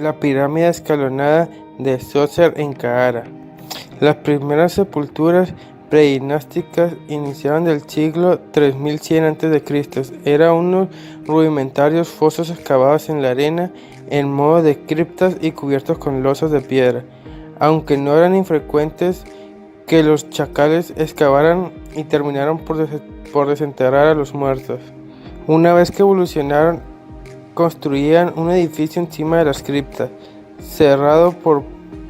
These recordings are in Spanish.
La pirámide escalonada de Djoser en Caara. Las primeras sepulturas predinásticas iniciaron del siglo 3100 a.C. Eran unos rudimentarios fosos excavados en la arena en modo de criptas y cubiertos con losas de piedra, aunque no eran infrecuentes que los chacales excavaran y terminaran por desenterrar a los muertos. Una vez que evolucionaron, construían un edificio encima de las criptas, cerrado por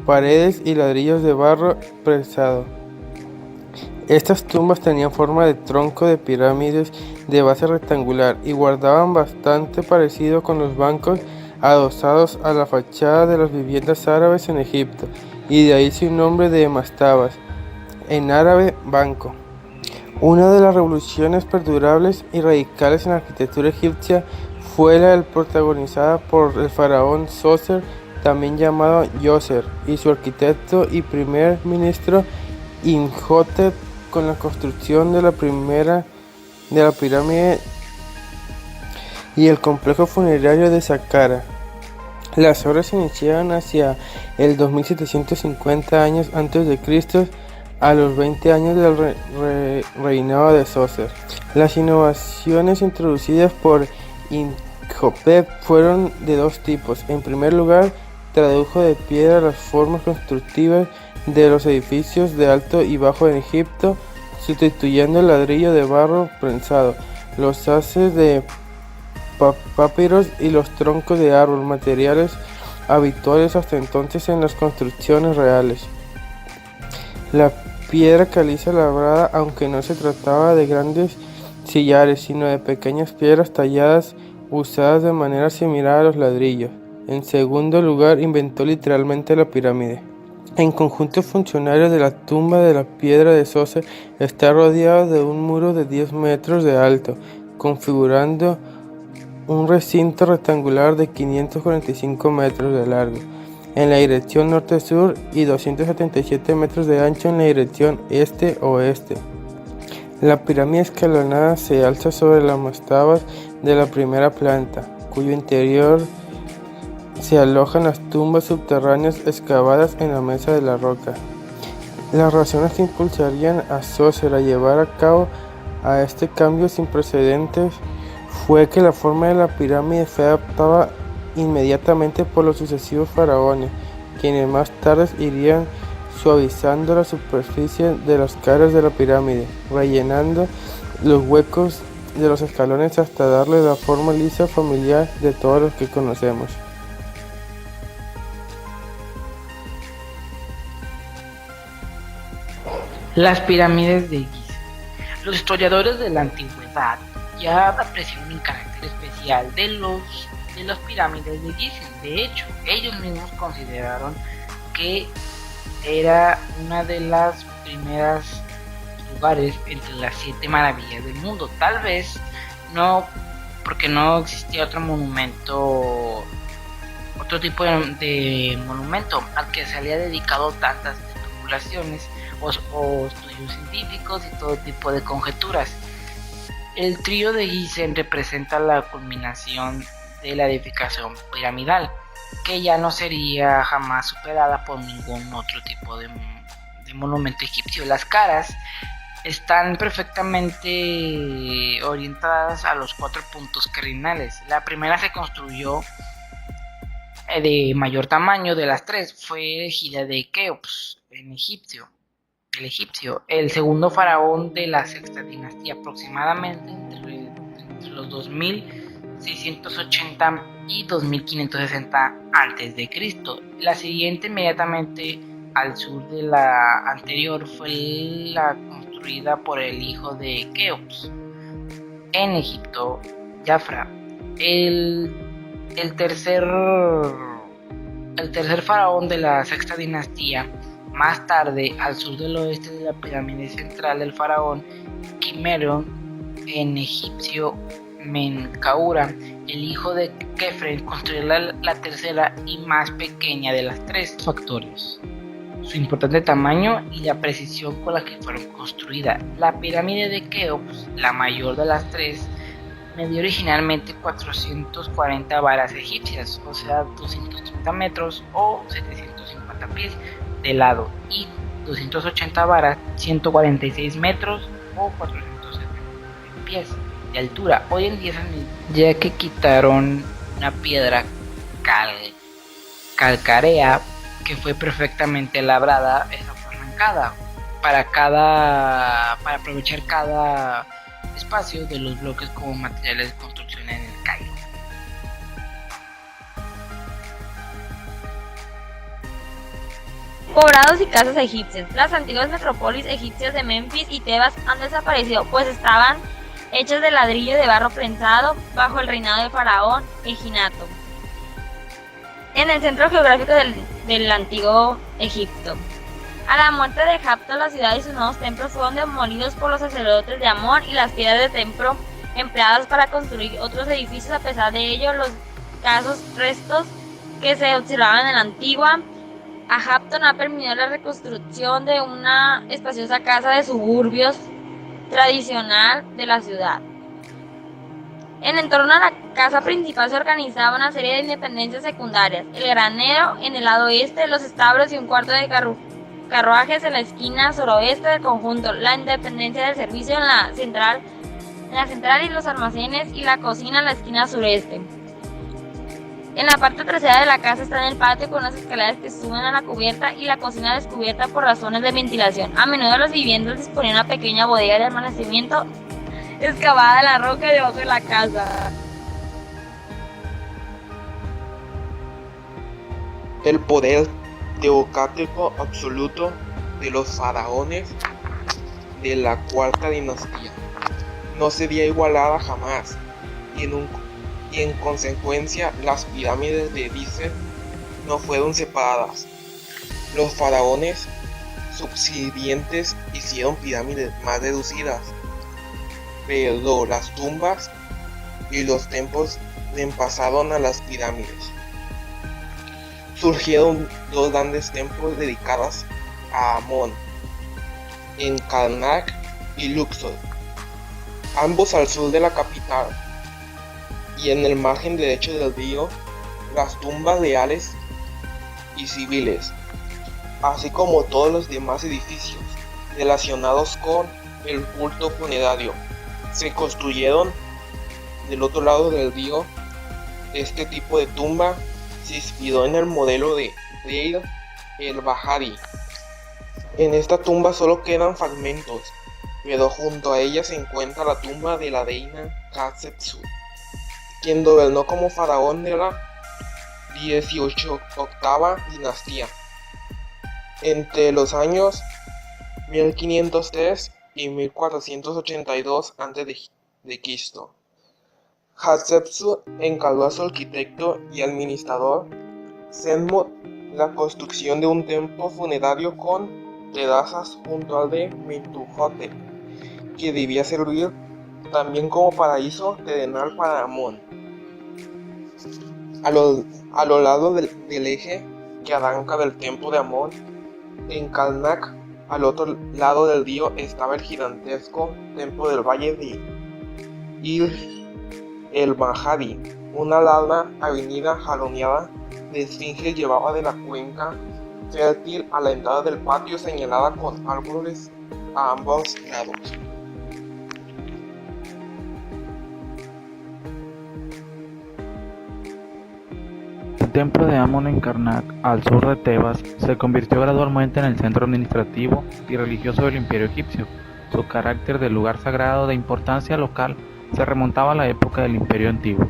paredes y ladrillos de barro prensado. Estas tumbas tenían forma de tronco de pirámides de base rectangular y guardaban bastante parecido con los bancos adosados a la fachada de las viviendas árabes en Egipto, y de ahí su nombre de mastabas, en árabe banco. Una de las revoluciones perdurables y radicales en la arquitectura egipcia fue la protagonizada por el faraón Djoser, también llamado Djoser, y su arquitecto y primer ministro Imhotep, con la construcción de la pirámide y el complejo funerario de Saqqara. Las obras se iniciaron hacia el 2750 años antes de Cristo, a los 20 años del reinado de Djoser. Las innovaciones introducidas por Imhotep fueron de dos tipos. En primer lugar, tradujo de piedra las formas constructivas de los edificios de alto y bajo en Egipto, sustituyendo el ladrillo de barro prensado, los haces de papiros y los troncos de árbol, materiales habituales hasta entonces en las construcciones reales. La piedra caliza labrada, aunque no se trataba de grandes sillares, sino de pequeñas piedras talladas usadas de manera similar a los ladrillos. En segundo lugar, inventó literalmente la pirámide. En conjunto funcionario de la tumba de la piedra de Djoser está rodeado de un muro de 10 metros de alto, configurando un recinto rectangular de 545 metros de largo en la dirección norte-sur y 277 metros de ancho en la dirección este-oeste. La pirámide escalonada se alza sobre las mastabas de la primera planta, cuyo interior se alojan las tumbas subterráneas excavadas en la mesa de la roca. Las razones que impulsarían a Djoser a llevar a cabo este cambio sin precedentes fue que la forma de la pirámide fue adoptada inmediatamente por los sucesivos faraones, quienes más tarde irían suavizando la superficie de las caras de la pirámide, rellenando los huecos de los escalones hasta darle la forma lisa familiar de todos los que conocemos. Las pirámides de Giza. Los historiadores de la antigüedad ya apreciaron el carácter especial de las pirámides de Giza. De hecho, ellos mismos consideraron que era una de las primeras lugares entre las 7 maravillas del mundo. Tal vez no, porque no existía otro monumento, otro tipo de monumento al que se había dedicado tantas especulaciones o estudios científicos y todo tipo de conjeturas. El trío de Gizeh representa la culminación de la edificación piramidal, que ya no sería jamás superada por ningún otro tipo de monumento egipcio. Las caras están perfectamente orientadas a los 4 puntos cardinales. La primera se construyó de mayor tamaño de las 3, fue erigida de Keops, el egipcio. El segundo faraón de la sexta dinastía, aproximadamente entre los 2680 y 2560 a.C. La siguiente, inmediatamente al sur de la anterior, fue la construida por el hijo de Keops en Egipto, Jafra. El tercer faraón de la sexta dinastía, más tarde al sur del oeste de la pirámide central, el faraón Quimeron en egipcio Menkaura, el hijo de Kefren, construyó la tercera y más pequeña de las 3 factores: su importante tamaño y la precisión con la que fueron construidas. La pirámide de Keops, la mayor de las 3, medía originalmente 440 varas egipcias, o sea, 230 metros o 750 pies de lado, y 280 varas, 146 metros o 470 pies de altura. Hoy en día, ya que quitaron una piedra calcárea que fue perfectamente labrada, esa fue arrancada para aprovechar cada espacio de los bloques como materiales de construcción en el Cairo. Poblados y casas egipcias. Las antiguas metrópolis egipcias de Memphis y Tebas han desaparecido, pues estaban hechas de ladrillo de barro prensado bajo el reinado del faraón Eginato, en el centro geográfico del antiguo Egipto. A la muerte de Japto, la ciudad y sus nuevos templos fueron demolidos por los sacerdotes de Amón, y las piedras de templo empleadas para construir otros edificios. A pesar de ello, los escasos restos que se observaban en la antigua Japto no ha permitido la reconstrucción de una espaciosa casa de suburbios tradicional de la ciudad. En torno a la casa principal se organizaba una serie de dependencias secundarias: el granero en el lado oeste, los establos y un cuarto de carruajes en la esquina suroeste del conjunto, la dependencia del servicio en la central y los almacenes, y la cocina en la esquina sureste. En la parte trasera de la casa está el patio con unas escaleras que suben a la cubierta, y la cocina descubierta por razones de ventilación. A menudo las viviendas disponían de una pequeña bodega de almacenamiento excavada en la roca debajo de la casa. El poder teocrático absoluto de los faraones de la cuarta dinastía no sería igualada jamás, y en consecuencia las pirámides de Gizeh no fueron separadas. Los faraones subsiguientes hicieron pirámides más reducidas, pero las tumbas y los templos reemplazaron a las pirámides. Surgieron dos grandes templos dedicados a Amón, en Karnak y Luxor, ambos al sur de la capital, y en el margen derecho del río las tumbas reales y civiles, así como todos los demás edificios relacionados con el culto funerario, se construyeron del otro lado del río. Este tipo de tumba se inspiró en el modelo de Deir el-Bahari. En esta tumba solo quedan fragmentos, pero junto a ella se encuentra la tumba de la reina Hatshepsut, quien gobernó como faraón de la 18ª dinastía, entre los años 1503 y 1482 a.C. Hatshepsut encargó a su arquitecto y administrador Senmut la construcción de un templo funerario con terrazas junto al de Mentuhotep, que debía servir también como paraíso terrenal para Amón. A lo largo del eje que arranca del templo de Amón, en Karnak, al otro lado del río, estaba el gigantesco templo del valle de Ir el-Bahari. Una larga avenida jaloneada de esfinges llevaba de la cuenca fértil a la entrada del patio, señalada con árboles a ambos lados. El templo de Amón en Karnak, al sur de Tebas, se convirtió gradualmente en el centro administrativo y religioso del imperio egipcio. Su carácter de lugar sagrado de importancia local se remontaba a la época del imperio antiguo,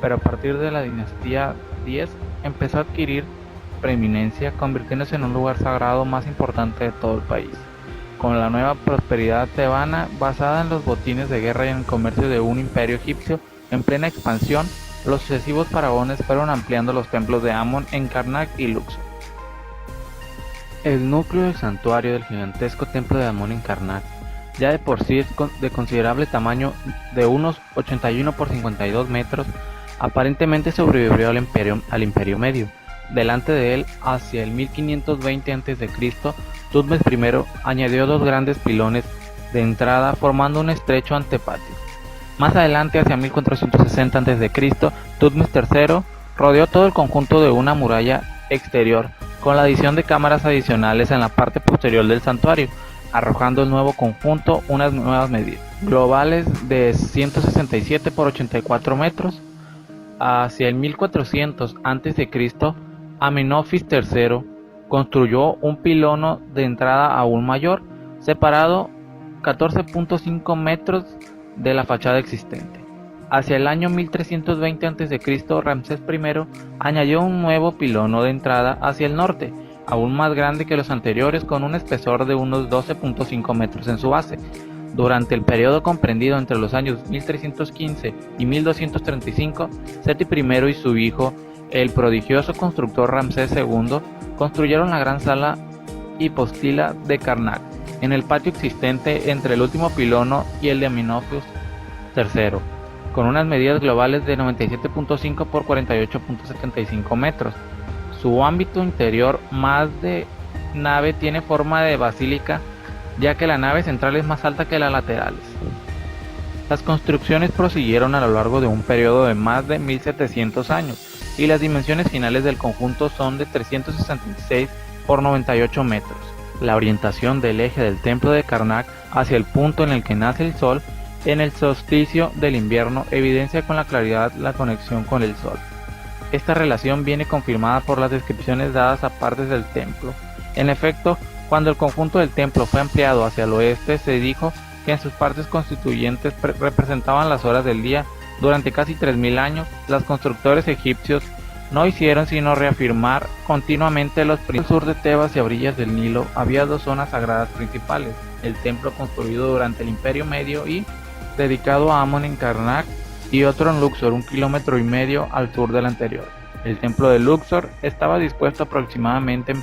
pero a partir de la dinastía 10 empezó a adquirir preeminencia, convirtiéndose en un lugar sagrado más importante de todo el país. Con la nueva prosperidad tebana, basada en los botines de guerra y en el comercio de un imperio egipcio en plena expansión, los sucesivos faraones fueron ampliando los templos de Amón en Karnak y Luxor. El núcleo del santuario del gigantesco templo de Amón en Karnak, ya de por sí es de considerable tamaño, de unos 81 por 52 metros, aparentemente sobrevivió al imperio medio. Delante de él, hacia el 1520 a.C., Tutmés I añadió dos grandes pilones de entrada formando un estrecho antepatio. Más adelante, hacia 1460 a.C., Tutmosis III rodeó todo el conjunto de una muralla exterior, con la adición de cámaras adicionales en la parte posterior del santuario, arrojando el nuevo conjunto unas nuevas medidas globales de 167 por 84 metros. Hacia el 1400 a.C., Amenofis III construyó un pilono de entrada aún mayor, separado 14.5 metros de la fachada existente. Hacia el año 1320 a.C., Ramsés I añadió un nuevo pilono de entrada hacia el norte, aún más grande que los anteriores, con un espesor de unos 12.5 metros en su base. Durante el periodo comprendido entre los años 1315 y 1235, Seti I y su hijo, el prodigioso constructor Ramsés II, construyeron la gran sala hipóstila de Karnak, en el patio existente entre el último pilono y el de Amenofis III, con unas medidas globales de 97.5 por 48.75 metros. Su ámbito interior, más de nave, tiene forma de basílica, ya que la nave central es más alta que las laterales. Las construcciones prosiguieron a lo largo de un periodo de más de 1700 años, y las dimensiones finales del conjunto son de 366 por 98 metros. La orientación del eje del templo de Karnak hacia el punto en el que nace el sol en el solsticio del invierno evidencia con la claridad la conexión con el sol. Esta relación viene confirmada por las descripciones dadas a partes del templo. En efecto, cuando el conjunto del templo fue ampliado hacia el oeste, se dijo que en sus partes constituyentes representaban las horas del día. Durante casi 3000 años, los constructores egipcios no hicieron sino reafirmar continuamente los principios. Al sur de Tebas y a orillas del Nilo había dos zonas sagradas principales: el templo construido durante el Imperio Medio y dedicado a Amón en Karnak, y otro en Luxor, 1,5 kilómetros al sur del anterior. El templo de Luxor estaba dispuesto aproximadamente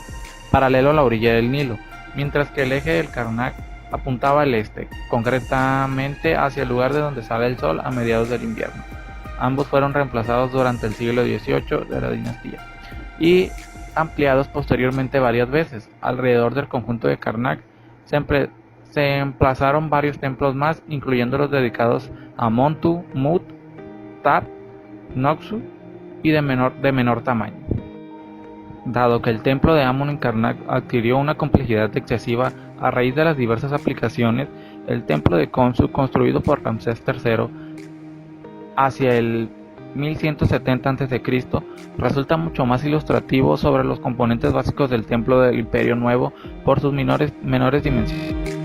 paralelo a la orilla del Nilo, mientras que el eje del Karnak apuntaba al este, concretamente hacia el lugar de donde sale el sol a mediados del invierno. Ambos fueron reemplazados durante el siglo XVIII de la dinastía y ampliados posteriormente varias veces. Alrededor del conjunto de Karnak se emplazaron varios templos más, incluyendo los dedicados a Montu, Mut, Tat, Noxu y de menor tamaño. Dado que el templo de Amón en Karnak adquirió una complejidad excesiva a raíz de las diversas aplicaciones, el templo de Khonsu, construido por Ramsés III hacia el 1170 a.C., resulta mucho más ilustrativo sobre los componentes básicos del templo del Imperio Nuevo por sus menores dimensiones.